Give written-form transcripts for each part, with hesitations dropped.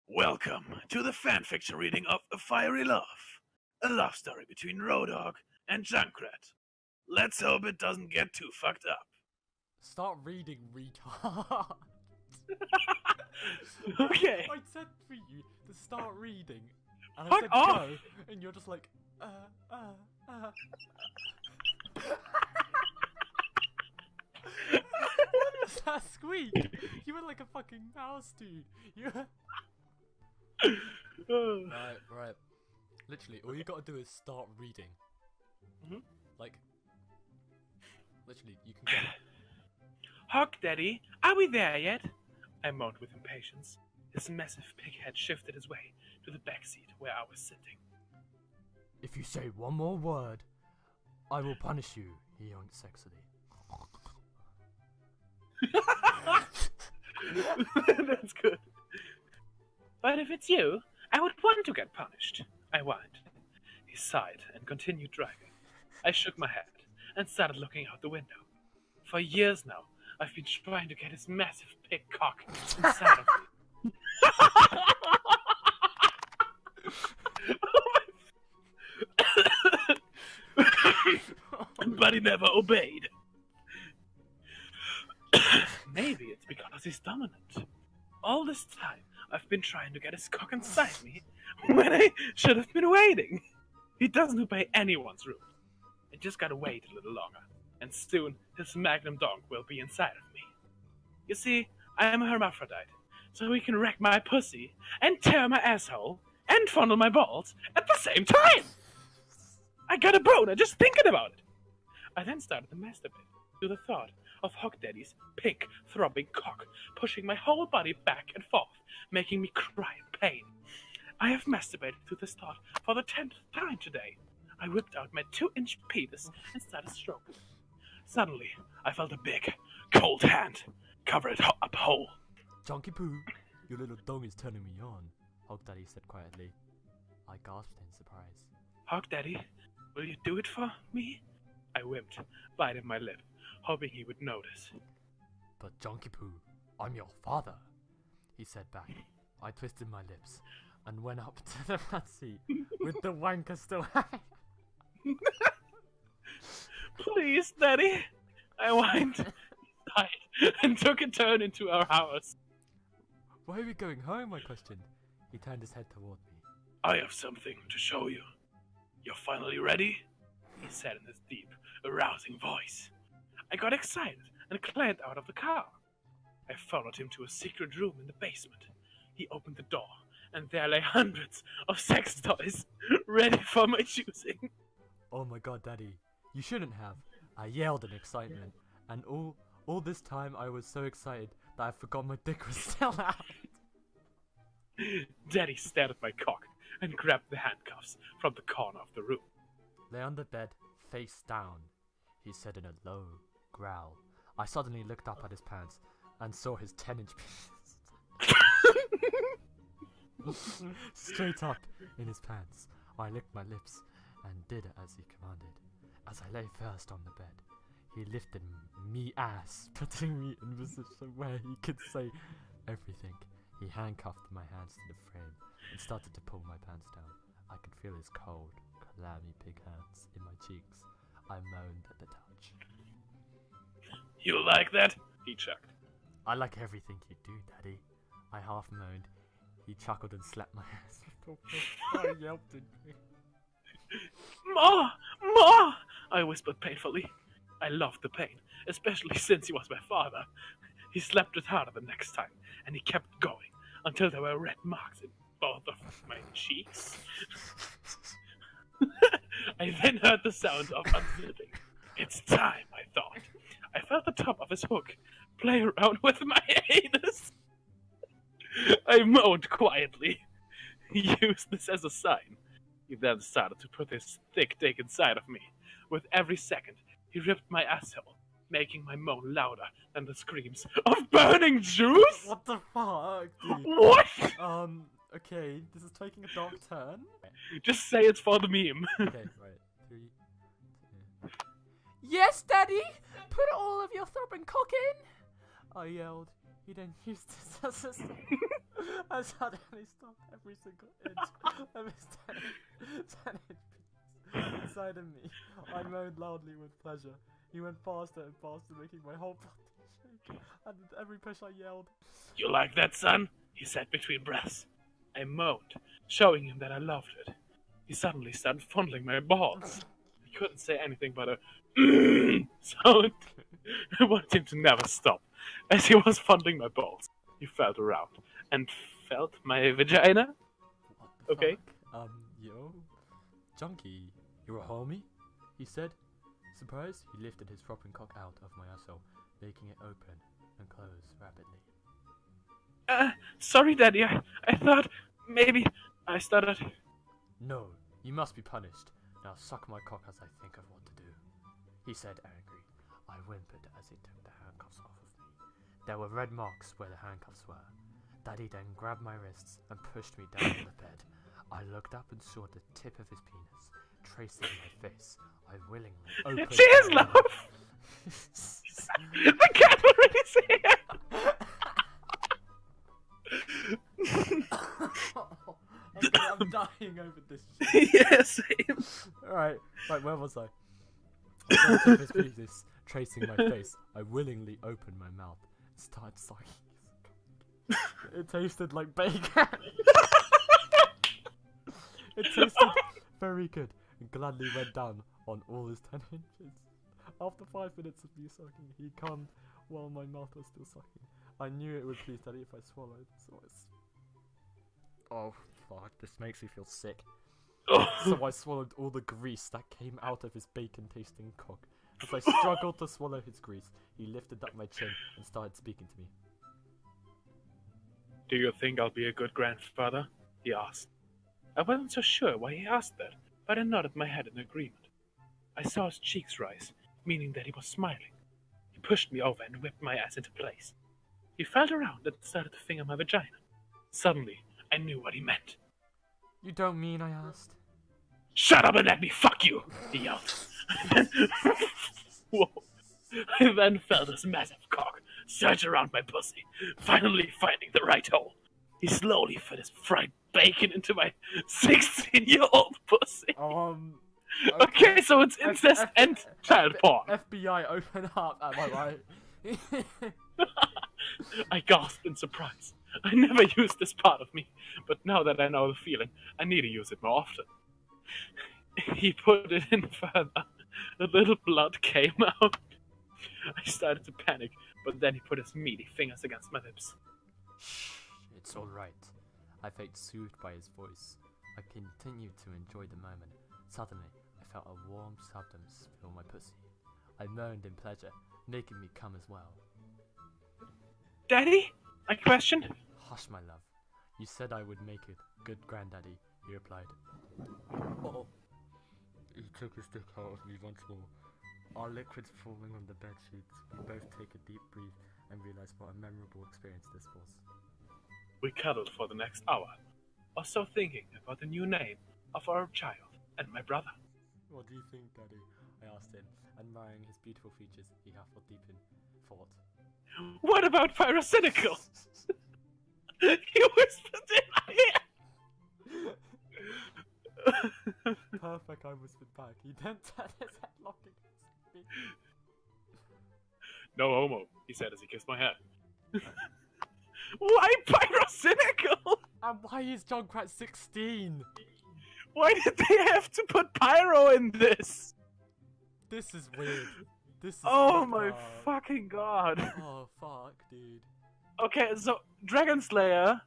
Welcome to the fanfiction reading of A Fiery Love, a love story between Roadhog and Junkrat. Let's hope it doesn't get too fucked up. Start reading, retard. Okay. I said for you to start reading, and I Fuck said off. go, and you're just like, What was that squeak? You were like a fucking mouse, dude. You were... Right. Literally, all you gotta do is start reading. Like, literally, you can get it. Hawk Daddy, are we there yet? I moaned with impatience. His massive pig head shifted his way to the back seat where I was sitting. If you say one more word, I will punish you, he yoinked sexily. That's good. But if it's you, I would want to get punished, I whined. He sighed and continued driving. I shook my head and started looking out the window. For years now, I've been trying to get his massive pig cock inside of me. But he never obeyed. Maybe it's because he's dominant. All this time, I've been trying to get his cock inside me when I should have been waiting. He doesn't obey anyone's rules. I just gotta wait a little longer, and soon his magnum dong will be inside of me. You see, I am a hermaphrodite, so he can wreck my pussy and tear my asshole and fondle my balls at the same time. I got a boner just thinking about it. I then started to masturbate to the thought of Hawk Daddy's pig-throbbing cock pushing my whole body back and forth, making me cry in pain. I have masturbated to this thought for the 10th time today. I whipped out my 2-inch penis and started stroking it. Suddenly, I felt a big, cold hand cover it up whole. Chunky Poo, your little dong is turning me on, Hog Daddy said quietly. I gasped in surprise. Hawk Daddy, will you do it for me? I whimped, biting my lip, hoping he would notice. But Chunky Poo, I'm your father, he said back. I twisted my lips and went up to the front seat with the wanker still hanging. Please, Daddy, I whined, sighed, and took a turn into our house. Why are we going home, I questioned. He turned his head toward me. I have something to show you. You're finally ready? He said in his deep, arousing voice. I got excited and climbed out of the car. I followed him to a secret room in the basement. He opened the door, and there lay hundreds of sex toys, ready for my choosing. Oh my god, Daddy, you shouldn't have. I yelled in excitement, and all this time I was so excited that I forgot my dick was still out. Daddy stared at my cock and grabbed the handcuffs from the corner of the room. Lay on the bed, face down, he said in a low growl. I suddenly looked up at his pants and saw his 10-inch penis. Straight up in his pants. I licked my lips and did as he commanded. As I lay first on the bed, he lifted me ass, putting me in a position where he could say everything. He handcuffed my hands to the frame and started to pull my pants down. I could feel his cold, clammy pig hands in my cheeks. I moaned at the touch. You like that? He chuckled. I like everything you do, Daddy. I half moaned. He chuckled and slapped my ass. I yelped in pain. More! More! I whispered painfully. I loved the pain, especially since he was my father. He slapped it harder the next time, and he kept going until there were red marks in both of my cheeks. I then heard the sound of unzipping. It's time, I thought. I felt the top of his hook play around with my anus. I moaned quietly. He used this as a sign. He then started to put his thick dick inside of me. With every second, he ripped my asshole, making my moan louder than the screams of burning juice. What the fuck, dude? What? Okay, this is taking a dark turn. Just say it's for the meme. Okay, right. 3, 2. Yes, Daddy! Put all of your throbbing cock in! I yelled. He then used this as a I suddenly stopped every single inch of his 10 inch piece inside of me. I moaned loudly with pleasure. He went faster and faster, making my whole body shake. And with every push I yelled, You like that, son? He said between breaths. I moaned, showing him that I loved it. He suddenly started fondling my balls. I couldn't say anything but a sound. I wanted him to never stop. As he was fondling my balls, he felt around and felt my vagina. what the Okay. fuck? Yo? Junkie, you're a homie? He said. Surprised, he lifted his throbbing cock out of my asshole, making it open and close rapidly. Sorry, Daddy. I thought maybe I stuttered. No, you must be punished. Now suck my cock as I think of what to do, he said angry. I whimpered as he took the handcuffs off of me. There were red marks where the handcuffs were. Daddy then grabbed my wrists and pushed me down on the bed. I looked up and saw the tip of his penis tracing my face. I willingly opened Cheers, my love! I can't already see it! I'm dying over this shit. Yeah, same. Right, where was I? The tip of his penis tracing my face. I willingly opened my mouth and started sucking his cock. It tasted like bacon. It tasted very good and gladly went down on all his 10 inches. After 5 minutes of me sucking, he calmed while my mouth was still sucking. I knew it would please Daddy if I swallowed, so oh fuck, this makes me feel sick. So I swallowed all the grease that came out of his bacon-tasting cock. As I struggled to swallow his grease, he lifted up my chin and started speaking to me. Do you think I'll be a good grandfather? He asked. I wasn't so sure why he asked that, but I nodded my head in agreement. I saw his cheeks rise, meaning that he was smiling. He pushed me over and whipped my ass into place. He felt around and started to finger my vagina. Suddenly, I knew what he meant. You don't mean, I asked? Shut up and let me fuck you! He yelled. Whoa. I then felt his massive cock surge around my pussy, finally finding the right hole. He slowly fed his fried bacon into my 16-year-old pussy. Okay, so it's incest and child porn. FBI, open up, am I right? I gasped in surprise. I never used this part of me, but now that I know the feeling, I need to use it more often. He put it in further. A little blood came out. I started to panic, but then he put his meaty fingers against my lips. Shh, it's alright. I felt soothed by his voice. I continued to enjoy the moment. Suddenly, I felt a warm substance fill my pussy. I moaned in pleasure, making me come as well. Daddy? I questioned. Hush, my love. You said I would make a good granddaddy, he replied. Oh. He took his dick out of me once more. Our liquids falling on the bed sheets. We both take a deep breath and realize what a memorable experience this was. We cuddled for the next hour, also thinking about the new name of our child and my brother. What do you think, Daddy? I asked him, admiring his beautiful features. He half deep in thought. What about pyrocynical? He whispered in my ear. Perfect, I whispered back. He then turned his head, locking his feet. No homo, he said as he kissed my head. Why pyrocynical? And why is Junkrat 16? Why did they have to put pyro in this? This is weird. This is Oh fucked my up. fucking god. Oh fuck, dude. Okay, so Dragon Slayer,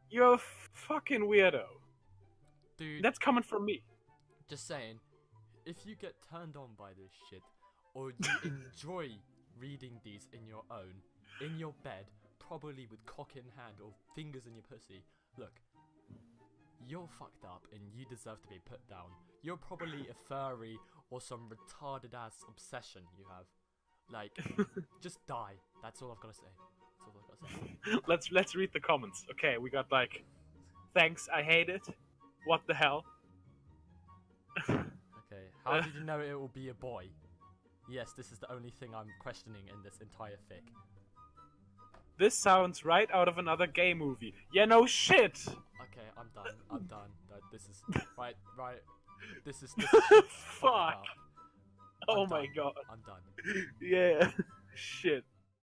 you're a fucking weirdo. Dude, That's coming from me. just saying, if you get turned on by this shit, or you enjoy reading these in your own, in your bed, probably with cock in hand or fingers in your pussy, look, you're fucked up and you deserve to be put down. You're probably a furry or some retarded ass obsession you have. Like, just die. That's all I've got to say. That's all I've got to say. Let's read the comments. Okay, we got like, thanks, I hate it. What the hell? Okay, how did you know it will be a boy? Yes, this is the only thing I'm questioning in this entire fic. This sounds right out of another gay movie. Yeah, no shit! Okay, I'm done. I'm done. This is right. This is Fuck! Oh I'm my done. god. I'm done. Yeah. Shit.